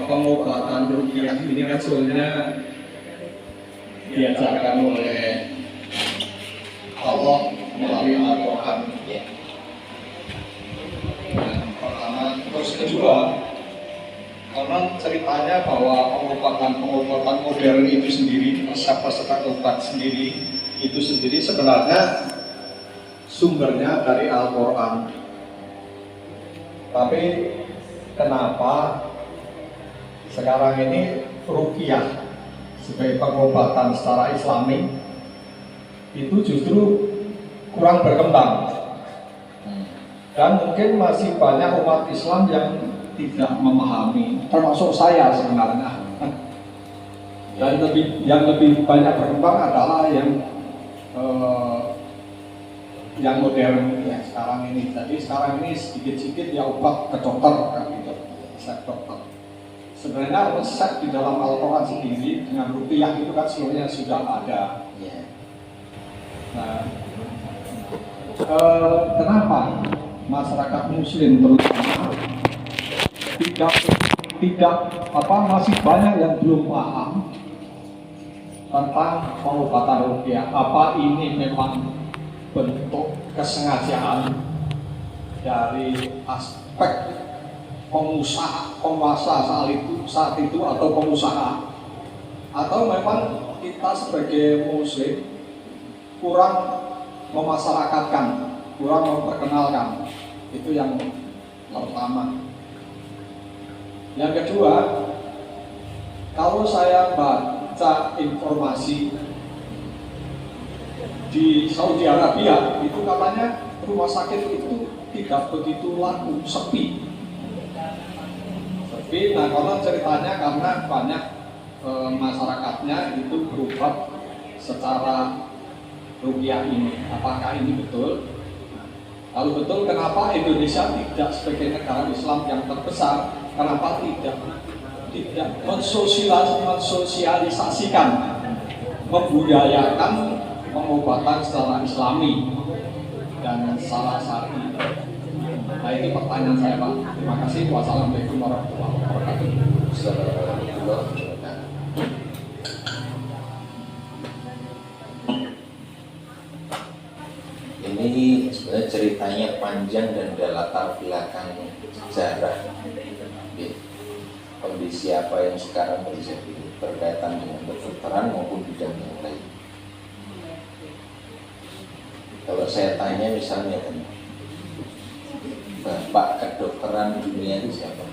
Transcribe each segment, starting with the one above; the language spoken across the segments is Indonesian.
pengobatan ruqyah ini kan sebenarnya diajarkan oleh Allah melalui Al-Quran. Yang pertama, terus kedua, karena ceritanya bahwa pengobatan modern itu sendiri, resep-resep obat sendiri itu sendiri sebenarnya sumbernya dari Al-Quran. Tapi kenapa sekarang ini ruqyah sebagai pengobatan secara Islami itu justru kurang berkembang, dan mungkin masih banyak umat Islam yang tidak memahami, termasuk saya sebenarnya. Dan yang lebih banyak berkembang adalah yang modern ya sekarang ini. Jadi sekarang ini sedikit-sedikit ya obat ke dokter kan gitu, resep dokter. Sebenarnya resep di dalam Al-Quran sendiri dengan ruqyah itu kan sebenarnya sudah ada. Nah, kenapa masyarakat Muslim terutama masih banyak yang belum paham tentang pengobatan ruqyah? Apa ini memang bentuk kesengajaan dari aspek penguasa saat itu atau pengusaha, atau memang kita sebagai Muslim kurang memasyarakatkan, kurang memperkenalkan? Itu yang pertama. Yang kedua, kalau saya baca informasi di Saudi Arabia, itu katanya rumah sakit itu tidak begitu laku, sepi. Nah, kalau ceritanya karena banyak masyarakatnya itu berobat secara ruqyah ini. Apakah ini betul? Kalau betul, kenapa Indonesia tidak sebagai negara Islam yang terbesar, kenapa tidak mensosialisasikan, membudayakan pengobatan secara Islami dan secara syar'i? Nah, ini pertanyaan saya, Pak. Terima kasih. Wassalamualaikum warahmatullahi wabarakatuh. Ini sebenarnya ceritanya panjang dan ada latar belakang sejarah kondisi apa yang sekarang terjadi berkaitan dengan kedokteran maupun bidang yang lain. Kalau saya tanya misalnya, Bapak kedokteran dunia itu siapa?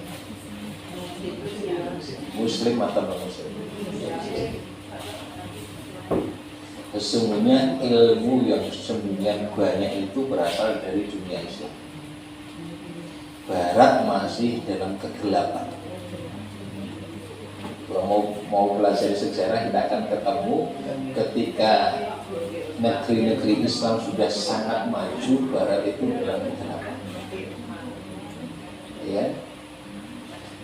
Muslim atau non-Muslim? Sesungguhnya ilmu yang sesungguhnya banyak itu berasal dari dunia Islam. Barat masih dalam kegelapan. Kalau mau belajar sejarah, kita akan ketemu ketika negeri-negeri Islam sudah sangat maju, Barat itu dalam kegelapan. Ya,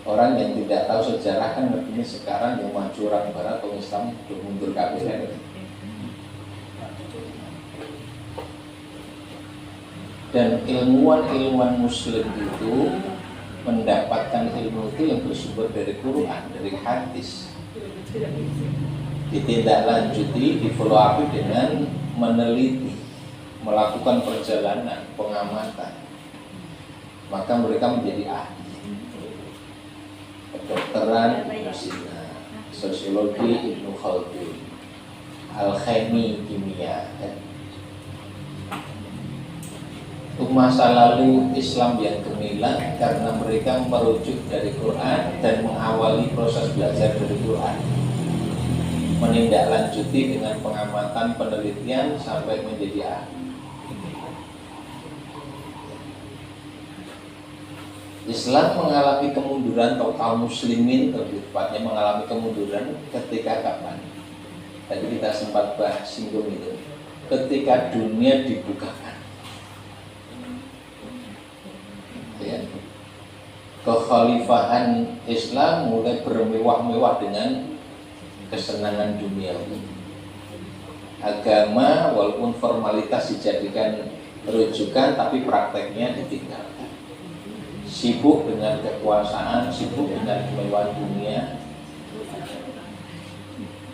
orang yang tidak tahu sejarah kan ngertinya sekarang yang maju orang Barat atau Islam sudah mundur kabeh. Dan ilmuwan Muslim itu mendapatkan ilmu itu yang bersumber dari Quran, dari hadis, ditindaklanjuti, di-follow up dengan meneliti, melakukan perjalanan, pengamatan, maka mereka menjadi ahli. Kedokteran Ibnu Sina, sosiologi Ibnu Khaldun, alkemi kimia. Untuk masa lalu Islam yang gemilang karena mereka merujuk dari Quran dan mengawali proses belajar dari Quran, menindaklanjuti dengan pengamatan, penelitian sampai menjadi ahli. Islam mengalami kemunduran, atau kaum muslimin lebih tepatnya mengalami kemunduran ketika kapan? Tadi kita sempat bahas singgung itu, ketika dunia dibukakan. Ya. Kekhalifahan Islam mulai bermewah-mewah dengan kesenangan dunia. Agama walaupun formalitas dijadikan rujukan, tapi prakteknya ditinggalkan. sibuk dengan kekuasaan, sibuk dengan kemewahan dunia,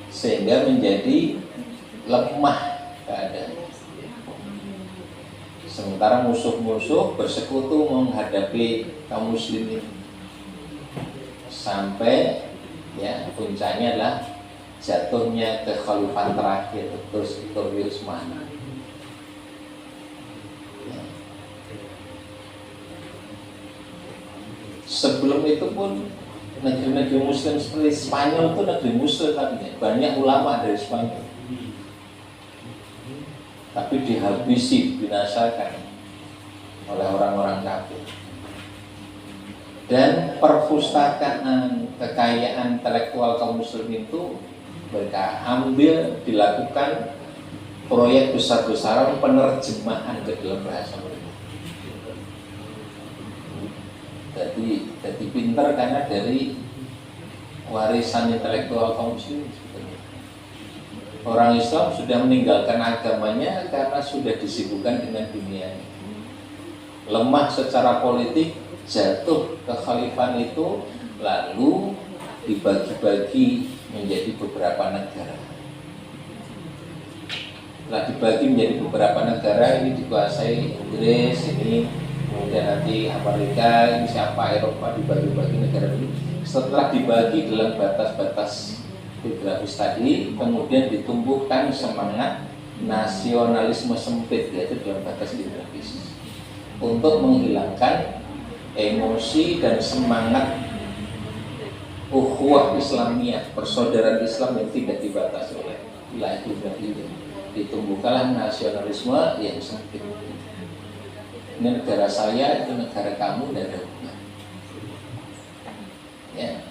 sehingga menjadi lemah keadaan. Sementara musuh-musuh bersekutu menghadapi kaum muslimin, sampai ya puncaknya adalah jatuhnya kekhalifan terakhir Turki Utsmani. Ya. Sebelum itu pun negeri-negeri muslim seperti Spanyol itu negeri muslim tadinya, banyak ulama dari Spanyol, tapi dihabisi, binasakan oleh orang-orang kafir. Dan perpustakaan kekayaan intelektual kaum muslim itu mereka ambil, dilakukan proyek besar-besaran penerjemahan ke dalam bahasa mereka. Jadi pintar karena dari warisan intelektual kaum muslim. Orang Islam sudah meninggalkan agamanya karena sudah disibukkan dengan dunia. Lemah secara politik, jatuh kekhalifan itu, lalu dibagi-bagi menjadi beberapa negara. Setelah dibagi menjadi beberapa negara, ini dikuasai Inggris, ini kemudian nanti Amerika, ini siapa, Eropa, dibagi-bagi negara ini. Setelah dibagi dalam batas-batas geografis tadi, kemudian ditumbuhkan semangat nasionalisme sempit, yaitu dalam batas geografis, untuk menghilangkan emosi dan semangat ukhuwah Islamiyah, persaudaraan Islam yang tidak dibatasi oleh wilayah geografi. Ditumbuhkanlah nasionalisme yang sempit. Ini negara saya, itu negara kamu, dan ada hubungan. Ya.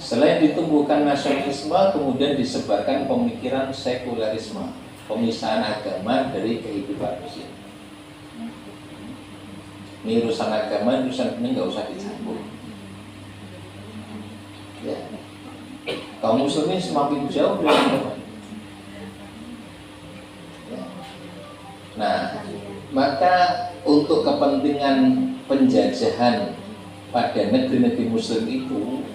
Selain ditumbuhkan nasionalisme, kemudian disebarkan pemikiran sekularisme, pemisahan agama dari kehidupan manusia. Ini urusan agama, urusan ini nggak usah dicampur. Ya. Kaum muslimin semakin jauh dari agama. Ya. Nah, maka untuk kepentingan penjajahan pada negeri-negeri muslim itu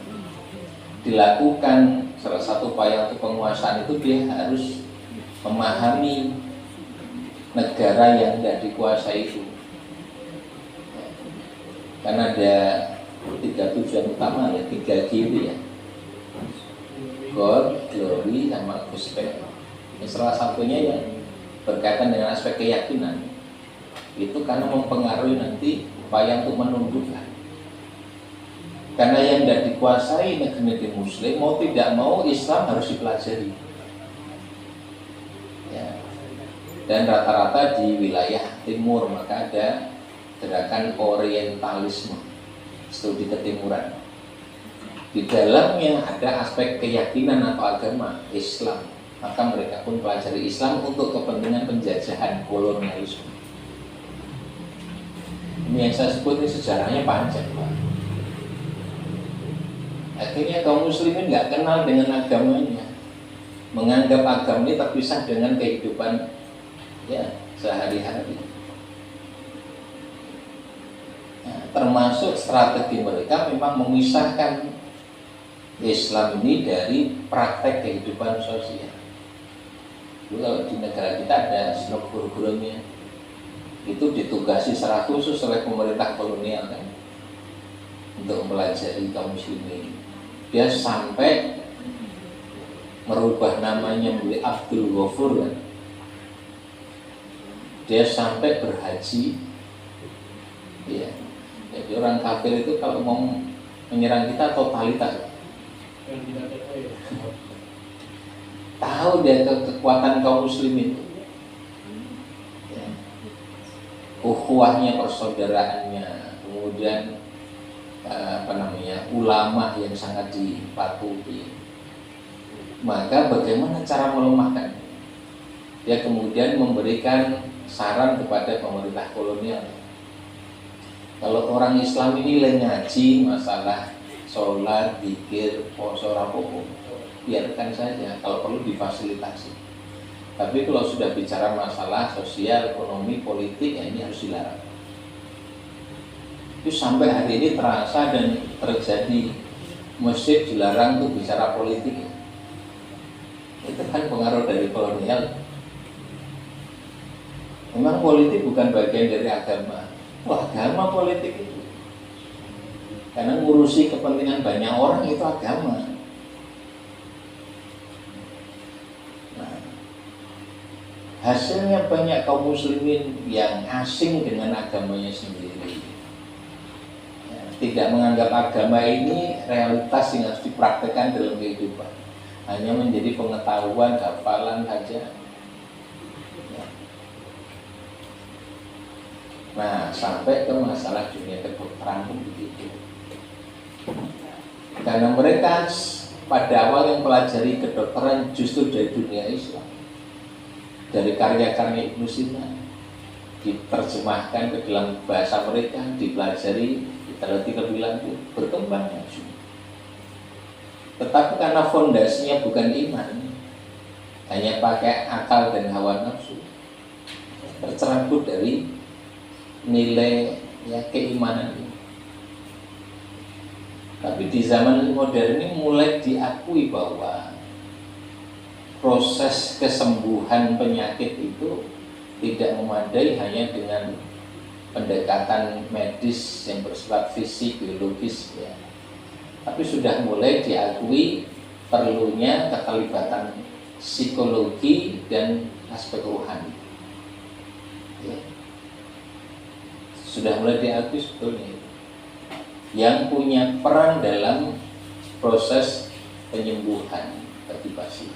dilakukan, salah satu upaya untuk penguasaan itu dia harus memahami negara yang tidak dikuasai itu. Karena ada 3 tujuan utama, ya 3 G itu ya, God, Glory, sama Gospel. Salah satunya yang berkaitan dengan aspek keyakinan itu karena mempengaruhi nanti upaya untuk menundukkan. Karena yang tidak dikuasai negeri-negeri muslim, mau tidak mau Islam harus dipelajari ya. Dan rata-rata di wilayah timur, maka ada gerakan orientalisme, studi ketimuran. Di dalamnya ada aspek keyakinan atau agama Islam, maka mereka pun pelajari Islam untuk kepentingan penjajahan kolonialisme. Ini yang saya sebut, ini sejarahnya panjang, Pak. Akhirnya kaum muslimin nggak kenal dengan agamanya, menganggap agama ini terpisah dengan kehidupan ya sehari-hari. Nah, termasuk strategi mereka memang memisahkan Islam ini dari praktek kehidupan sosial. Dulu kalau di negara kita ada SNOP guru-gurunya, itu ditugasi secara khusus oleh pemerintah kolonial kan, untuk mempelajari kaum muslimin. Dia sampai merubah namanya menjadi Abdul Ghafur kan. Dia sampai berhaji ya. Jadi orang kafir itu kalau mau menyerang kita totalitas, tahu dia kekuatan kaum muslimin, ya. Ukhuwahnya, persaudaraannya, kemudian ulama yang sangat dipatuhi. Maka bagaimana cara melemahkan? Dia kemudian memberikan saran kepada pemerintah kolonial. Kalau orang Islam ini ngaji masalah sholat, zikir, puasa, rapopo, biarkan saja, kalau perlu difasilitasi. Tapi kalau sudah bicara masalah sosial, ekonomi, politik, ya ini harus dilarang. Itu sampai hari ini terasa dan terjadi. Masjid dilarang untuk bicara politik. Itu kan pengaruh dari kolonial. Memang politik bukan bagian dari agama. Wah, agama politik itu. Karena ngurusi kepentingan banyak orang itu agama. Nah, hasilnya banyak kaum muslimin yang asing dengan agamanya sendiri. Tidak menganggap agama ini realitas yang harus dipraktekkan dalam kehidupan, hanya menjadi pengetahuan, hafalan saja. Nah, sampai ke masalah dunia kedokteran pun begitu. Karena mereka pada awal yang pelajari kedokteran justru dari dunia Islam, dari karya-karya Ibnu Sina, diterjemahkan ke dalam bahasa mereka, dipelajari, diteliti lebih lanjut, berkembang maju. Tetapi karena fondasinya bukan iman, hanya pakai akal dan hawa nafsu, tercerabut dari nilai keimanan ini. Tapi di zaman modern ini mulai diakui bahwa proses kesembuhan penyakit itu tidak memadai hanya dengan pendekatan medis yang bersifat fisik, biologis ya. Tapi sudah mulai diakui perlunya keterlibatan psikologi dan aspek rohani ya. Sudah mulai diakui sebetulnya yang punya peran dalam proses penyembuhan bagi pasien.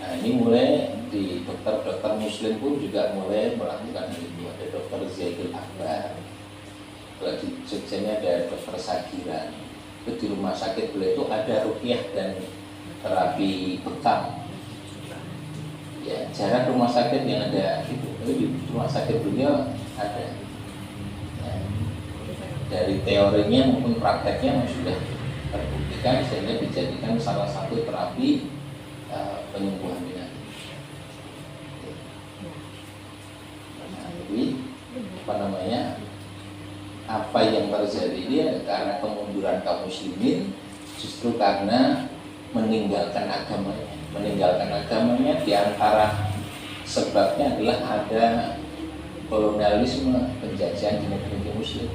Nah, ini mulai di dokter-dokter muslim pun juga mulai melakukan hal itu. Ada dokter Zaidul Akbar, kalau di Jogja ada dokter Sagiran. Itu di rumah sakit beliau itu ada ruqyah dan terapi bekam. Ya, jarang rumah sakit yang ada itu. Tapi di rumah sakit beliau ada. Ya, dari teorinya maupun prakteknya sudah terbuktikan sehingga dijadikan salah satu terapi penyembuhan penyakit. Nah, jadi apa yang terjadi ini karena kemunduran kaum muslimin justru karena meninggalkan agamanya di antara sebabnya adalah ada kolonialisme, penjajahan di negeri muslim.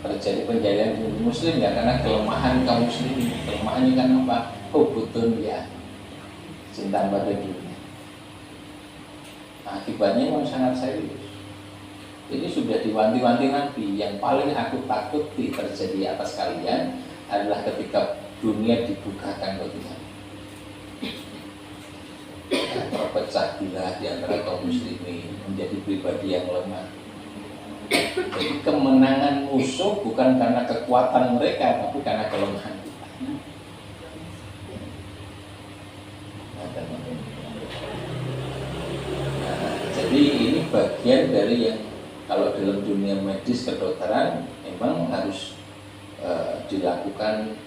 Terjadi penjajahan di negeri muslim ya karena kelemahan kaum muslimin. Kelemahannya kan apa? Hubutun ya, cinta pada dunia. Akibatnya memang sangat serius. Ini sudah diwanti-wanti Nabi. Yang paling aku takut terjadi atas kalian adalah ketika dunia dibukakan bagi kalian. Terpecah belah di antara kaum muslimin, menjadi pribadi yang lemah. Jadi kemenangan musuh bukan karena kekuatan mereka, tapi karena kelemahan kita. Jadi ini bagian dari yang kalau dalam dunia medis kedokteran memang harus dilakukan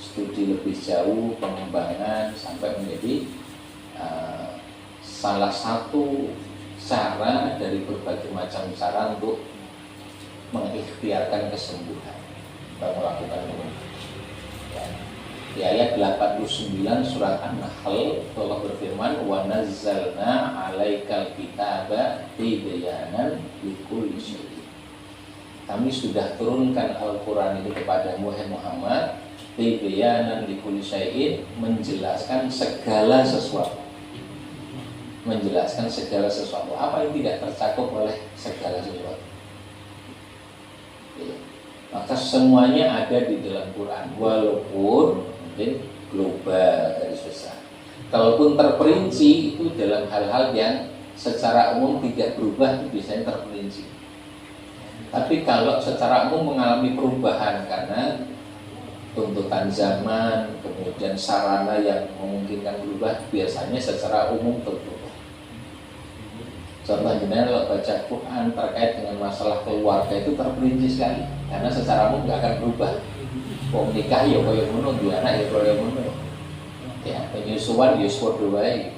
studi lebih jauh, pengembangan sampai menjadi salah satu cara dari berbagai macam cara untuk mengikhtiarkan kesembuhan dan melakukan ini. Di ayat 89 surat An-Nahl Allah berfirman wa nazzalna 'alaikal kitaba tibyanan likulli syai'. Kami sudah turunkan Al-Qur'an ini kepada Muhammad tibyanan likulli syai', menjelaskan segala sesuatu. Menjelaskan segala sesuatu. Apa yang tidak tercakup oleh segala sesuatu? Ya. Maka semuanya ada di dalam Quran, walaupun mungkin global garis besar. Kalaupun terperinci itu dalam hal-hal yang secara umum tidak berubah itu biasanya terperinci. Tapi kalau secara umum mengalami perubahan karena tuntutan zaman, kemudian sarana yang memungkinkan berubah, biasanya secara umum berubah. Contohnya kalau baca Quran terkait dengan masalah keluarga itu terperinci sekali, karena secara umum nggak akan berubah. Wong nikah ya kaya ngono, dua anak ya kaya ngono. Ya, penyusuan ya padha wae.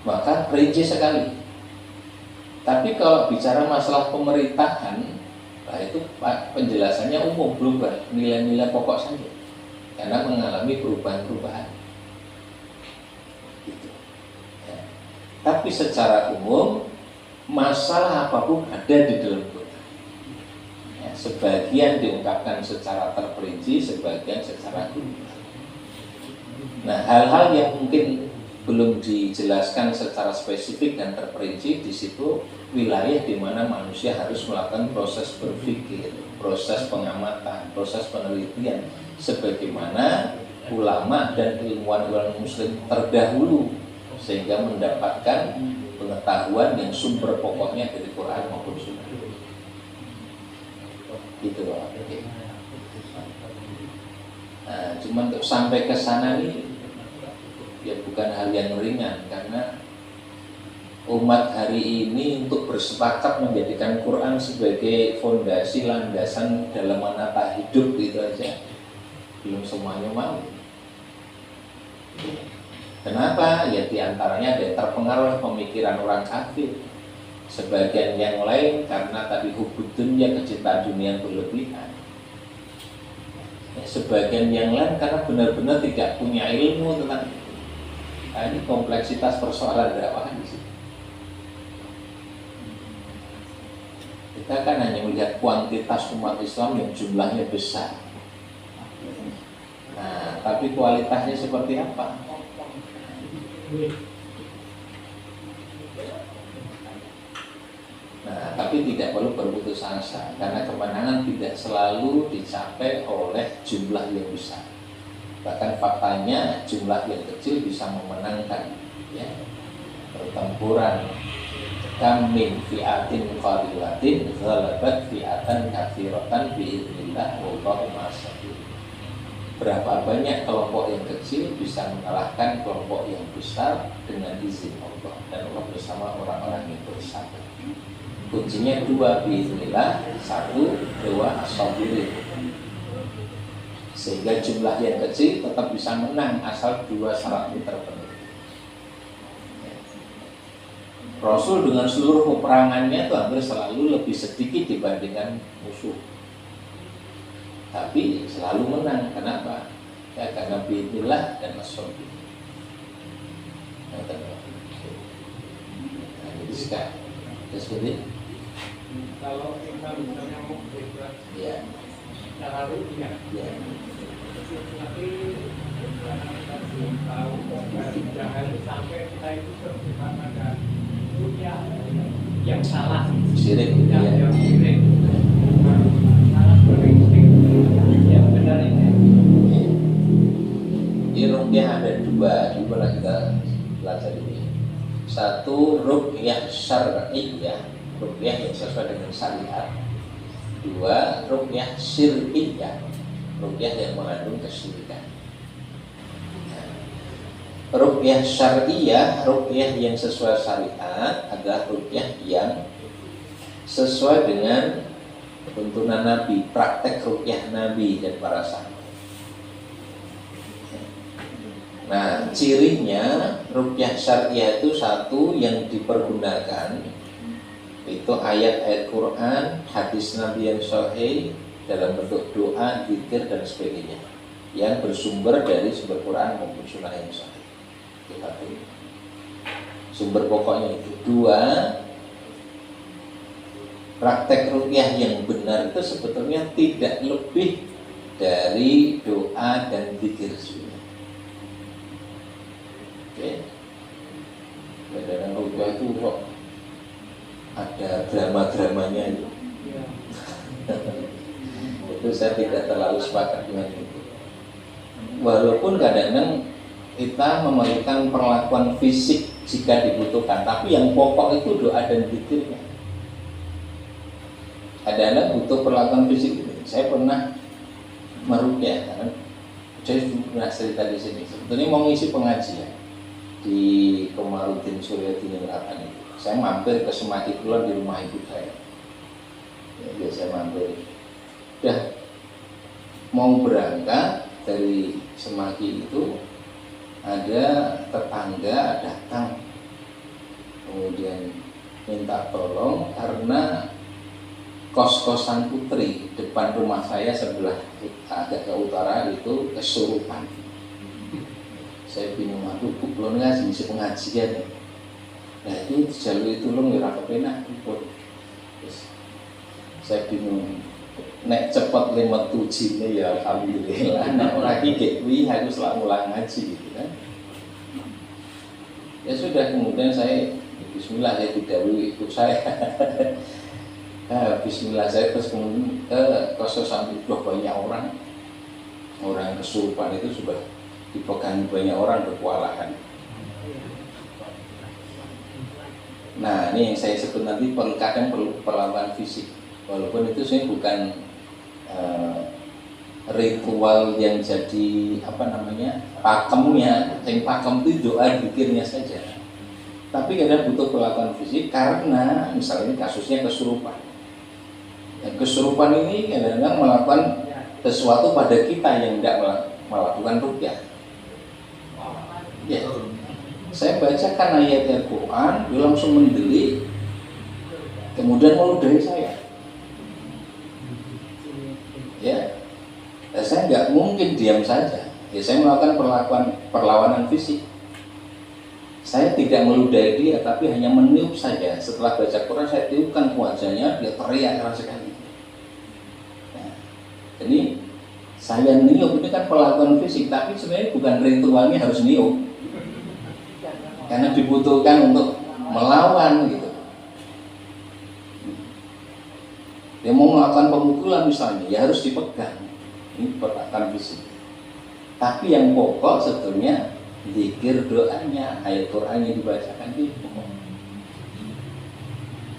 Maka perinci sekali. Tapi kalau bicara masalah pemerintahan, nah itu penjelasannya umum, global, nilai-nilai pokok saja, karena mengalami perubahan-perubahan. Gitu. Ya. Tapi secara umum masalah apapun ada di dalam Quran. Ya, sebagian diungkapkan secara terperinci, sebagian secara global. Nah, hal-hal yang mungkin belum dijelaskan secara spesifik dan terperinci, di situ wilayah di mana manusia harus melakukan proses berpikir, proses pengamatan, proses penelitian, sebagaimana ulama dan ilmuwan muslim terdahulu, sehingga mendapatkan pengetahuan yang sumber pokoknya dari Quran maupun Sunnah. Gitu loh. Nah, cuman untuk sampai ke sana nih ya bukan hal yang ringan, karena umat hari ini untuk bersepakat menjadikan Quran sebagai fondasi landasan dalam menata hidup gitu aja belum semuanya mau. Kenapa? Ya diantaranya ada yang terpengaruh pemikiran orang kafir, sebagian yang lain karena tadi hubud dunia, kecintaan dunia yang berlebihan, ya, sebagian yang lain karena benar-benar tidak punya ilmu tentang ini kompleksitas persoalan dakwah di sini. Kita kan hanya melihat kuantitas umat Islam yang jumlahnya besar. Nah, tapi kualitasnya seperti apa? Nah, tapi tidak perlu berputus asa, karena kemenangan tidak selalu dicapai oleh jumlah yang besar. Bahkan faktanya jumlah yang kecil bisa memenangkan, ya. Pertempuran kamin fi'atin qalilatin ghalabat fi'atan katsiratan biidznillah wallahu ma'as-sabirin. Berapa banyak kelompok yang kecil bisa mengalahkan kelompok yang besar dengan izin Allah, dan Allah bersama orang-orang yang bersabar. Kuncinya dua, biidznillah, satu, dua, as-sabirin. Sehingga jumlah yang kecil tetap bisa menang asal dua syarat itu terpenuhi. Rasul dengan seluruh peperangannya itu hampir selalu lebih sedikit dibandingkan musuh, tapi selalu menang. Kenapa? Ya karena biidznillah dan as-sabir. Nah, jadi sekarang seperti kalau kita misalnya mau bergerak ya secara rutin, ya. tapi karena kita belum tahu jangan sampai kita itu terjebak pada dunia yang salah, Syirik gitu ya. yang syirik, salah berinstik yang benar ini. Di ruqyah ada dua, dimana kita belajar ini. Satu, ruqyah syar'iyyah, ruqyah yang sesuai dengan syariat. Dua, ruqyah syirkiyah, ruqyah yang mengandung kesyirikan. Ruqyah syar'iyyah, ruqyah yang sesuai syariat adalah ruqyah yang sesuai dengan tuntunan Nabi, praktek ruqyah Nabi dan para sahabat. Nah, cirinya ruqyah syar'iyyah itu satu yang dipergunakan itu ayat-ayat Quran, hadis Nabi yang sahih dalam bentuk doa, zikir dan sebagainya yang bersumber dari sumber Quran maupun sunnah yang sahih. Satu, sumber pokoknya itu. Dua, praktek ruqyah yang benar itu sebetulnya tidak lebih dari doa dan zikir sunnah. Oke. Dalam ruqyah itu kok ada drama-dramanya itu. Itu saya tidak terlalu sepakat dengan itu. Walaupun kadang-kadang kita memerlukan perlakuan fisik jika dibutuhkan, tapi yang pokok itu doa dan zikirnya. Kadang-kadang butuh perlakuan fisik. Saya pernah meruqyah, kan? Saya pernah cerita di sini. Sebetulnya mau ngisi pengajian di Komarudin Suryadin Neratan itu. Saya mampir ke Semati Kulon di rumah ibu saya. Ya, saya mampir. Udah mau berangkat dari Semati itu, ada tetangga datang, kemudian minta tolong karena kos-kosan putri depan rumah saya sebelah agak ke utara itu kesurupan. Saya bingung, aduh belum ngasih misi pengajian. Nah itu jalur itu lo ngira kepenak pun. Saya bingung. Nek cepet lemot tujine ya alhamdulillah. Nek ora iki kuwi harus ulang ngaji gitu kan. Ya sudah, kemudian saya bismillah, saya didahului ibu saya. Bismillah, saya terus kemudian ke kosan itu banyak orang kesurupan itu sudah dipegang banyak orang berkewalahan. Nah ini yang saya sebut nanti kadang perlu perlawanan fisik, walaupun itu saya bukan ritual yang jadi pakemnya. Yang pakem itu doa zikirnya saja, tapi kadang butuh perlakuan fisik karena misalnya kasusnya kesurupan. Dan kesurupan ini kadang-kadang melakukan sesuatu pada kita yang tidak melakukan ruqyah. Ya, saya bacakan ayat Al-Quran, dia langsung mendelik, kemudian meludahi saya. Ya, saya nggak mungkin diam saja. Ya, saya melakukan perlawanan fisik. Saya tidak meludahi dia, tapi hanya meniup saja. Setelah baca Quran, saya tiupkan ke wajahnya, dia teriak keras sekali. Nah, jadi saya niup ini kan perlakuan fisik, tapi sebenarnya bukan ritualnya harus niup, karena dibutuhkan untuk melawan gitu. Dia mau melakukan pemukulan misalnya, ya harus dipegang. Ini perlakuan fisik. Tapi yang pokok sebetulnya zikir doanya, ayat Quran yang dibacakan itu.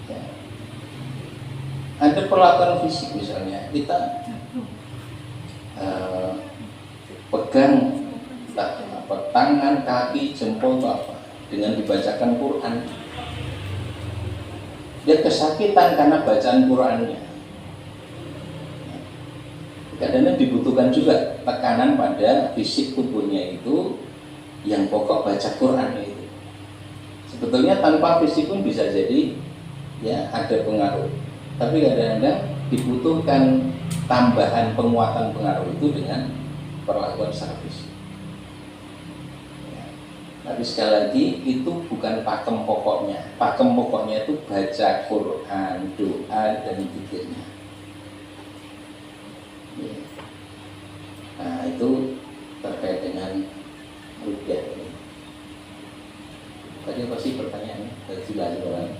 Ya. Ada perlakuan fisik misalnya, kita pegang tangan, kaki, jempol atau apa dengan dibacakan Quran. Dia kesakitan karena bacaan Qurannya. Kadang-kadang dibutuhkan juga tekanan pada fisik tubuhnya itu, yang pokok baca Quran itu. Sebetulnya tanpa fisik pun bisa jadi ya ada pengaruh. Tapi kadang-kadang dibutuhkan tambahan penguatan pengaruh itu dengan perlakuan secara fisik. Ya. Tapi sekali lagi itu bukan pakem pokoknya. Pakem pokoknya itu baca Quran, doa dan zikirnya. Ya. Nah itu terkait dengan ruqyah ini. Tadi apa sih pertanyaannya? Jelas orang.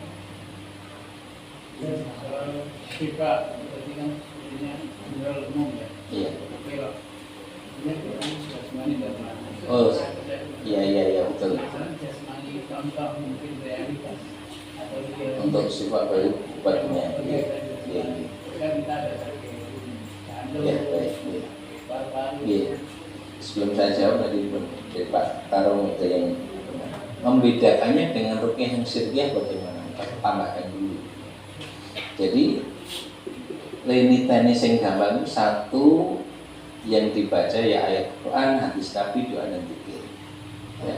Sifat berarti kan ini general umum ya. Iya. Kalau ini kan jasmani dan rohani. Oh, iya betul. Jasmani contoh mungkin realitas atau Untuk sifat barunya. Iya. kan kita ada Iya, baik. Iya. Sebelum saya jawab tadi Pak Tarung itu yang membedakannya dengan ruqyah yang syirkiyah bagaimana? Kita tambahkan dulu. Jadi lenitane sing gampang itu satu yang dibaca ya ayat Quran, hadis Nabi, doa dan zikir. Ya.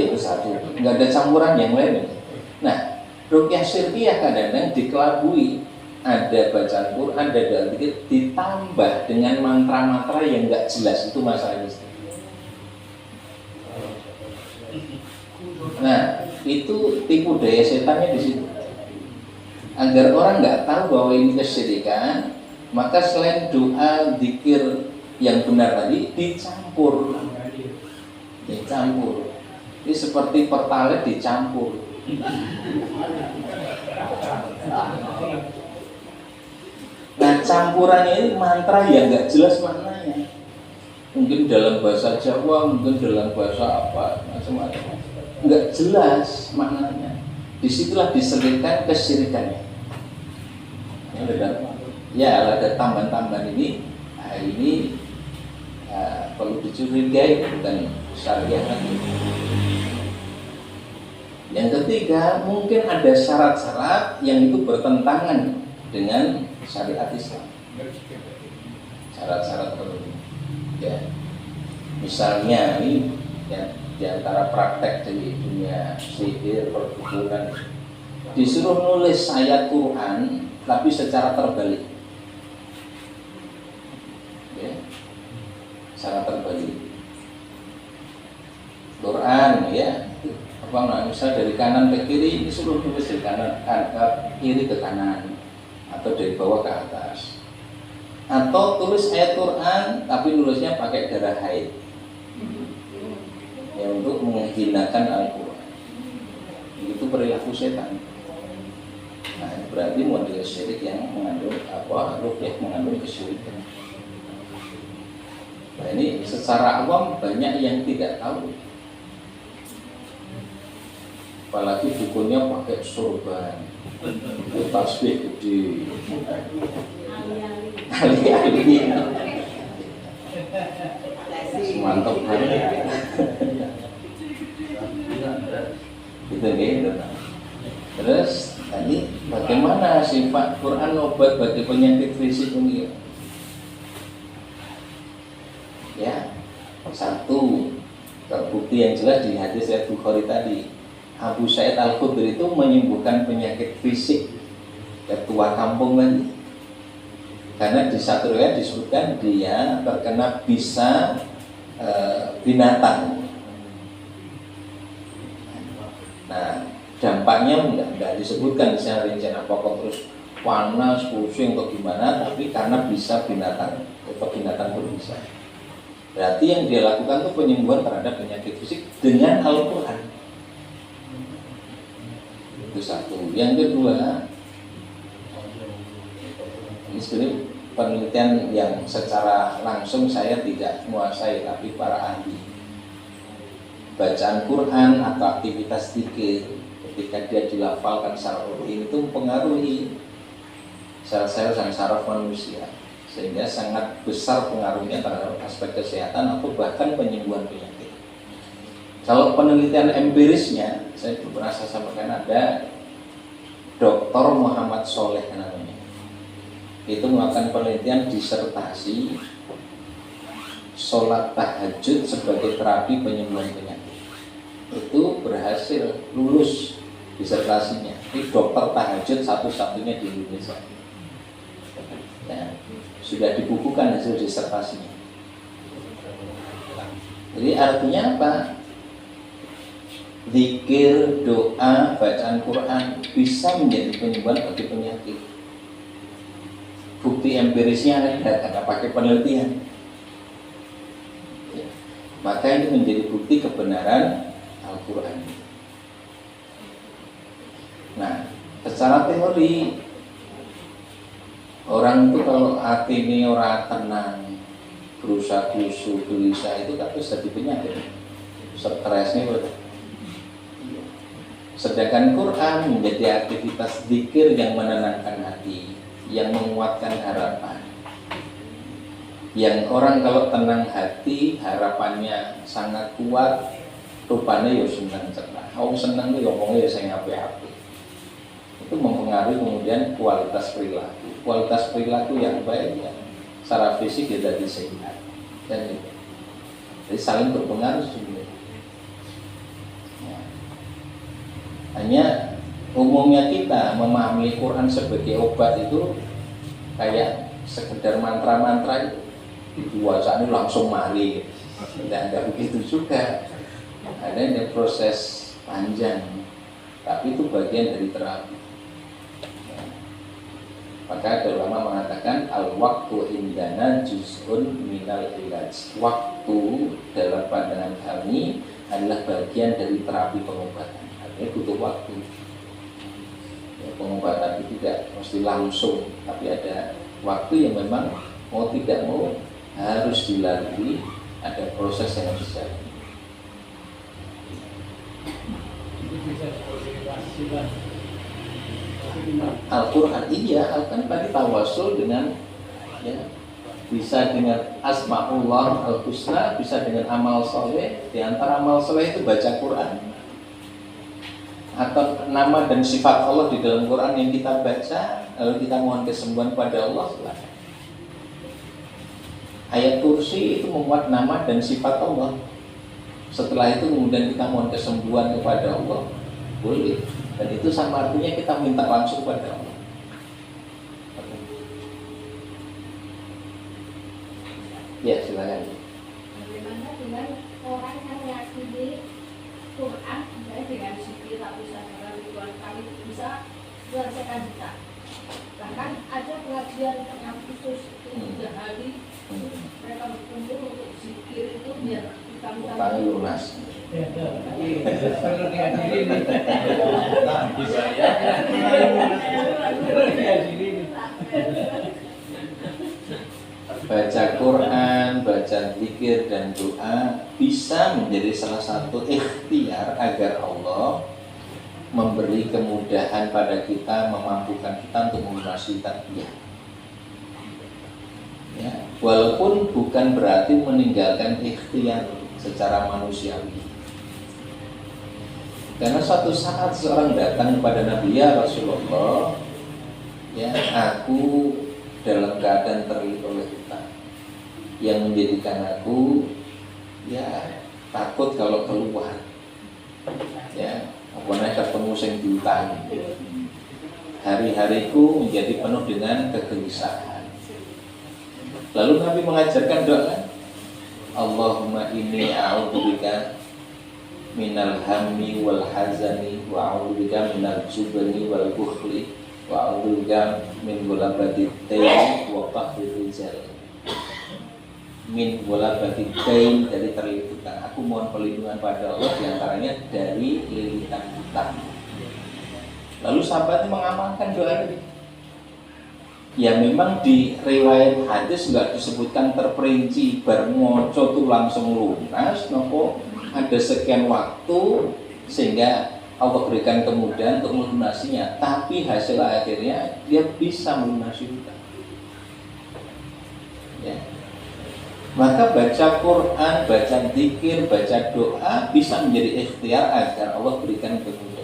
Itu satu. Enggak ada campuran yang lain. Nah, ruqyah syirkiyah kadang-kadang dikelabui. Ada bacaan Quran, ada doa zikir ditambah dengan mantra-mantra yang enggak jelas, itu masalahnya. Nah, itu tipu daya setannya di situ. Agar orang nggak tahu bahwa ini kesyirikan, maka selain doa zikir yang benar tadi dicampur. Ini seperti pertalite dicampur. Nah, campurannya ini mantra yang nggak jelas maknanya. Mungkin dalam bahasa Jawa, mungkin dalam bahasa apa, macam-macam. Nggak jelas maknanya. Disitulah diselipkan kesyirikannya. Ya, ada tambahan-tambahan ini. Nah, ini perlu dicurigai, bukan syariah lagi. Yang ketiga, mungkin ada syarat-syarat yang itu bertentangan dengan syariat Islam. Syarat-syarat tertentu. Ya. Misalnya ini ya, di antara praktek di dunia sihir perdukunan, disuruh nulis ayat Quran tapi secara terbalik, ya, secara terbalik. Quran ya, apa namanya, misal dari kanan ke kiri, disuruh nulis dari kanan ke kiri ke kanan atau dari bawah ke atas, atau tulis ayat Quran tapi nulisnya pakai darah haid, ya, untuk menghinakan Al-Quran. Itu perilaku setan. Nah, ini berarti model syirik yang mengandung ruqyah mengandung kesyirikan. Nah, ini secara awam banyak yang tidak tahu. Apalagi dukunnya pakai sorban, tasbih gede, ali-ali, mantap banget. Gitu. Terus tadi bagaimana sifat Quran obat bagi penyakit fisik ini? Ya, satu, terbukti yang jelas di hadis riwayat Bukhari tadi. Abu Sa'id Al-Khudri itu menyembuhkan penyakit fisik ketua kampung lagi. Karena di satu riwayat disebutkan dia terkena bisa binatang. Nah, dampaknya enggak disebutkan di sana rincian apakah terus panas, pusing atau gimana, tapi karena bisa binatang atau binatang berbisa. Berarti yang dia lakukan itu penyembuhan terhadap penyakit fisik dengan Al-Quran. Itu satu. Yang kedua, ini sebenarnya penelitian yang secara langsung saya tidak menguasai, tapi para ahli. Bacaan Quran atau aktivitas zikir ketika dia dilafalkan secara rutin itu mempengaruhi sel-sel dan saraf manusia, sehingga sangat besar pengaruhnya terhadap aspek kesehatan atau bahkan penyembuhan penyakit. Kalau penelitian empirisnya, saya pernah sampaikan, ada Dr. Muhammad Soleh namanya. Itu melakukan penelitian disertasi sholat tahajud sebagai terapi penyembuhan penyakit. Itu berhasil lulus disertasinya. Ini dokter tahajud satu-satunya di Indonesia. Ya, sudah dibukukan hasil disertasinya. Jadi artinya apa? Zikir, doa, bacaan Quran bisa menjadi penyembuhan bagi penyakit. Bukti empirisnya ada karena pakai penelitian. Ya. Maka ini menjadi bukti kebenaran Al-Quran. Nah, secara teori orang itu kalau hati ini orang tenang, berusaha kusu, gelisah, itu kan bisa jadi penyakit. Stresnya betul. Sedangkan Quran menjadi aktivitas zikir yang menenangkan hati, yang menguatkan harapan. Yang orang kalau tenang hati, harapannya sangat kuat, rupanya ya senang cerah. Orang senang itu ngomongnya ya saya ngapi-api. Itu mempengaruhi kemudian kualitas perilaku. Kualitas perilaku yang baik ya, secara fisik ya jadi sehat. Dan itu. Jadi saling berpengaruh sebenarnya. Hanya umumnya kita memahami Quran sebagai obat itu kayak sekedar mantra-mantra itu diwacana langsung mari. Tidak ada begitu juga. Ada yang proses panjang, tapi itu bagian dari terapi. Maka ada ulama mengatakan al-waqtu indana juz'un minal ilaj. Waktu dalam pandangan kami adalah bagian dari terapi pengobatan. Artinya butuh waktu. Ya, pengobatan itu tidak mesti langsung, tapi ada waktu yang memang mau tidak mau harus dilalui, ada proses yang harus dijalani. Al-Quran iya, kan tadi tawasul dengan ya, bisa dengan asmaullah al-husna, bisa dengan amal soleh. Di antara amal soleh itu baca Quran atau nama dan sifat Allah di dalam Quran yang kita baca, lalu kita mohon kesembuhan pada Allah. Ayat kursi itu memuat nama dan sifat Allah. Setelah itu kemudian kita mohon kesembuhan kepada Allah, boleh. Dan itu sama artinya kita minta langsung pada Allah. Ya, silakan. Bagaimana dengan orang yang meyakini Quran, misalnya dengan zikir, bisa dengan ritual kali bisa menyelesaikan kita. Bahkan ada pengajian yang khusus untuk 3 hari mereka berkumpul untuk zikir itu biar kita Utangnya lunas. Ya, perlu dihadiri nih. Perlu dihadiri nih. Baca Quran, baca zikir dan doa bisa menjadi salah satu ikhtiar agar Allah memberi kemudahan pada kita, memampukan kita untuk melunasi tarbiyah. Ya, walaupun bukan berarti meninggalkan ikhtiar secara manusiawi. Karena suatu saat seorang datang kepada Nabi, ya Rasulullah, ya aku dalam keadaan terlilit oleh hutang yang menjadikan aku ya takut kalau keluar, ya apalagi ketemu sing diutangi. Hari-hariku menjadi penuh dengan kegelisahan. Lalu Nabi mengajarkan doa, Allahumma inni a'udzubika minal hammi wal hazani wa a'udzubika minal jubni wal bukhli wa a'udzubika min ghalabatid dain wa qahrir rijal. Min ghalabatid dain, dari terlilit hutang. Aku mohon perlindungan pada Allah diantaranya dari lilitan hutang. Lalu sahabat mengamalkan doa ini. Ya memang di riwayat hadis nggak disebutkan terperinci bermoco tuh langsung lunas, nopo ada sekian waktu sehingga Allah berikan kemudahan untuk melunasinya, tapi hasil akhirnya dia bisa melunasi hutang. Ya. Maka baca Quran, baca zikir, baca doa bisa menjadi ikhtiar agar Allah berikan kemudahan.